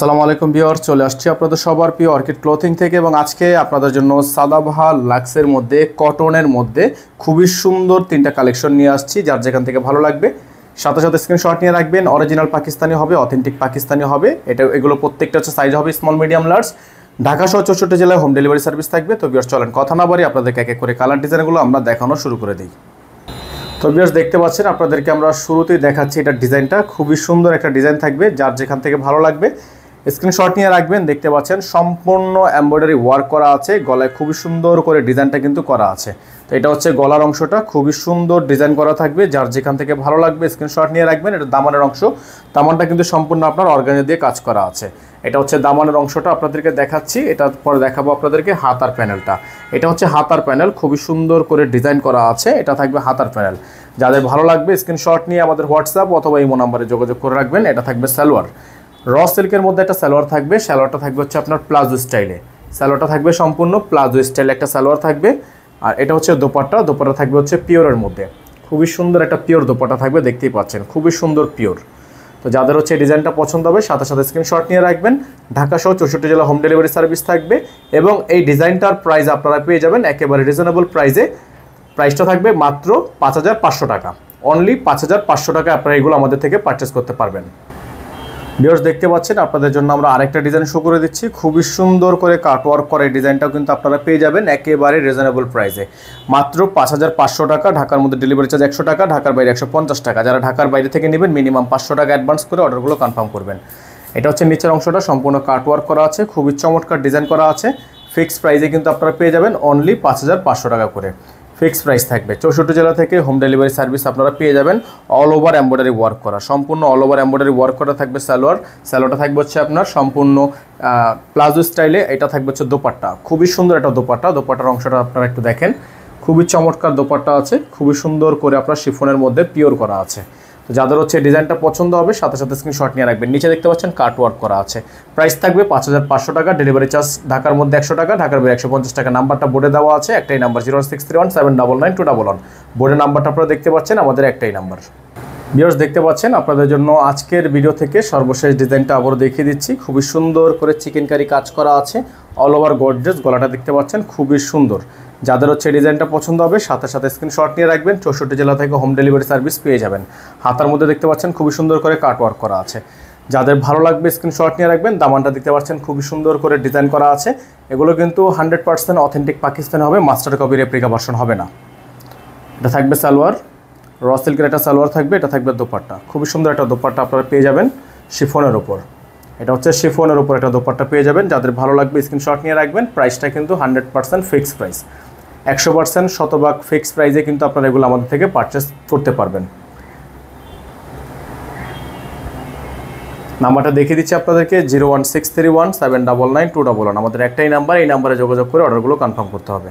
আসসালামু আলাইকুম ভিউয়ার্স, চলে আসছি আপনাদের সবার প্রিয় অর্কিড ক্লোথিং থেকে এবং আজকে আপনাদের জন্য সাদাবাহার লাক্সের মধ্যে কটনের মধ্যে খুবই সুন্দর তিনটা কালেকশন নিয়ে আসছি। যার যেখান থেকে ভালো লাগবে সাথে সাথে স্ক্রিনশট নিয়ে রাখবেন। অরিজিনাল পাকিস্তানি হবে, অথেন্টিক পাকিস্তানি হবে। এগুলো প্রত্যেকটা হচ্ছে সাইজ হবে স্মল, মিডিয়াম, লার্জ। ঢাকা সহ 64 জেলায় হোম ডেলিভারি সার্ভিস থাকবে। তো ভিউয়ার্স চলেন কথা না বাড়ি আপনাদেরকে এক এক করে কালার ডিজাইনগুলো আমরা দেখানো শুরু করে দিই। তো ভিউয়ার্স দেখতে পাচ্ছেন, আপনাদেরকে আমরা শুরুতেই দেখাচ্ছি এটা ডিজাইনটা খুবই সুন্দর একটা ডিজাইন থাকবে। যার যেখান থেকে ভালো লাগবে স্ক্রিনশট নিয়ে রাখবেন। দেখতে পাচ্ছেন সম্পূর্ণ এমব্রয়ডারি ওয়ার্ক করা আছে, গলায় খুবই সুন্দর করে ডিজাইনটা কিন্তু করা আছে। তো এটা হচ্ছে গলার অংশটা, খুবই সুন্দর ডিজাইন করা থাকবে। যার যেখান থেকে ভালো লাগবে স্ক্রিনশট নিয়ে রাখবেন। এটা দামানের অংশ, দামানটা কিন্তু সম্পূর্ণ আপনার অর্গানজা দিয়ে কাজ করা আছে। এটা হচ্ছে দামানের অংশটা আপনাদেরকে দেখাচ্ছি, এটা পরে দেখাবো আপনাদেরকে হাতার প্যানেলটা। এটা হচ্ছে হাতার প্যানেল, খুবই সুন্দর করে ডিজাইন করা আছে। এটা থাকবে হাতার প্যানেল। যাদের ভালো লাগবে স্ক্রিনশট নিয়ে আমাদের হোয়াটসঅ্যাপ অথবা ইমো নাম্বারে যোগাযোগ করে রাখবেন। এটা থাকবে সালোয়ার, র সিল্কের মধ্যে একটা সালোয়ার থাকবে। সালোয়ারটা থাকবে হচ্ছে আপনার প্লাজো স্টাইলে, সালোয়ারটা থাকবে সম্পূর্ণ প্লাজো স্টাইলে একটা সালোয়ার থাকবে। আর এটা হচ্ছে দোপাট্টা, দোপাট্টা থাকবে হচ্ছে পিওরের মধ্যে, খুবই সুন্দর একটা পিওর দোপাট্টা থাকবে। দেখতেই পাচ্ছেন খুবই সুন্দর পিওর। তো যাদের হচ্ছে ডিজাইনটা পছন্দ হবে সাথে সাথে স্ক্রিনশট নিয়ে রাখবেন। ঢাকা সহ 64 জেলা হোম ডেলিভারি সার্ভিস থাকবে এবং এই ডিজাইনটার প্রাইস আপনারা পেয়ে যাবেন একেবারে রিজনেবল প্রাইসে। প্রাইসটা থাকবে মাত্র 5500 টাকা, অনলি 5500 টাকা আপনারা এগুলো আমাদের থেকে পারচেস করতে পারবেন। ভিউয়ার্স দেখতে পাচ্ছেন, আপনাদের জন্য আমরা আরেকটা ডিজাইন শো করে দিচ্ছি। খুবই সুন্দর করে কাটওয়ার্ক করা এই ডিজাইনটাও কিন্তু আপনারা পেয়ে যাবেন একেবারে রিজনেবল প্রাইসে, মাত্র 5500 টাকা। ঢাকার মধ্যে ডেলিভারি চার্জ 100 টাকা, ঢাকার বাইরে 150 টাকা। যারা ঢাকার বাইরে থেকে নেবেন মিনিমাম 500 টাকা অ্যাডভান্স করে অর্ডারগুলো কনফার্ম করবেন। এটা হচ্ছে নিচের অংশটা, সম্পূর্ণ কাটওয়ার্ক করা আছে, খুবই চমৎকার ডিজাইন করা আছে। ফিক্সড প্রাইসে কিন্তু আপনারা পেয়ে যাবেন অনলি 5500 টাকা করে। ফিক্সড প্রাইস থাকবে। 64 জেলা থেকে হোম ডেলিভারি সার্ভিস আপনারা পেয়ে যাবেন। অল ওভার এমব্রয়ডারি ওয়ার্ক করা, সম্পূর্ণ অল ওভার এমব্রয়ডারি ওয়ার্ক করা থাকবে সালোয়ার। সালোয়ারটা থাকবে হচ্ছে আপনার সম্পূর্ণ প্লাজো স্টাইলে। এটা থাকবে হচ্ছে দোপাট্টা, খুবই সুন্দর একটা দোপাট্টা। দোপাট্টার অংশটা আপনারা একটু দেখেন, খুবই চমৎকার দোপাট্টা আছে, খুবই সুন্দর করে আপনার শিফনের মধ্যে পিওর করা আছে। তো যাদের হচ্ছে ডিজাইনটা পছন্দ হবে সাথে সাথে স্ক্রিনশট নিয়ে রাখবেন। নিচে দেখতে পাচ্ছেন কাট ওয়ার্ক করা আছে। প্রাইস থাকবে 5500 টাকা, ডেলিভারি চার্জ ঢাকার মধ্যে 100 টাকা, ঢাকার বাইরে 150 টাকা। নাম্বারটা বোর্ডে দেওয়া আছে, একটাই নাম্বার 06317999211। বোর্ডের নাম্বারটা আপনারা দেখতে পাচ্ছেন, আমাদের একটাই নাম্বার। ভিউয়ার্স দেখতে পাচ্ছেন, আপনাদের জন্য আজকের ভিডিও থেকে সর্বশেষ ডিজাইনটা আবারও দেখিয়ে দিচ্ছি। খুবই সুন্দর করে চিকেন কারি কাজ করা আছে, অল ওভার গর্জিয়াস। গলাটা দেখতে পাচ্ছেন খুবই সুন্দর। যাদের হচ্ছে ডিজাইনটা পছন্দ হবে সাথে সাথে স্ক্রিনশট নিয়ে রাখবেন। 64 জেলা থেকে হোম ডেলিভারি সার্ভিস পেয়ে যাবেন। হাতার মধ্যে দেখতে পাচ্ছেন খুবই সুন্দর করে কাট ওয়ার্ক করা আছে। যাদের ভালো লাগবে স্ক্রিনশট নিয়ে রাখবেন। দামানটা দেখতে পাচ্ছেন খুবই সুন্দর করে ডিজাইন করা আছে। এগুলো কিন্তু 100% অথেন্টিক পাকিস্তানি হবে, মাস্টার কপি রেপ্লিকা ভার্সন হবে না। এটা থাকবে সালোয়ার, র সিল্কের একটা সালোয়ার থাকবে। এটা থাকবে দোপাট্টা, খুবই সুন্দর একটা দোপাট্টা আপনারা পেয়ে যাবেন শিফনের ওপর। এটা হচ্ছে শিফনের ওপর একটা দোপাট্টা পেয়ে যাবেন। যাদের ভালো লাগবে স্ক্রিনশট নিয়ে রাখবেন। প্রাইসটা কিন্তু 100% ফিক্সড প্রাইস, 100% শতভাগ ফিক্সড প্রাইসে কিন্তু আপনারা এগুলো আমাদের থেকে পারচেস করতে পারবেন। নাম্বারটা দেখিয়ে দিচ্ছি আপনাদেরকে, 01631799211। আমাদের একটাই নাম্বার, এই নাম্বারে যোগাযোগ করে অর্ডারগুলো কনফার্ম করতে হবে।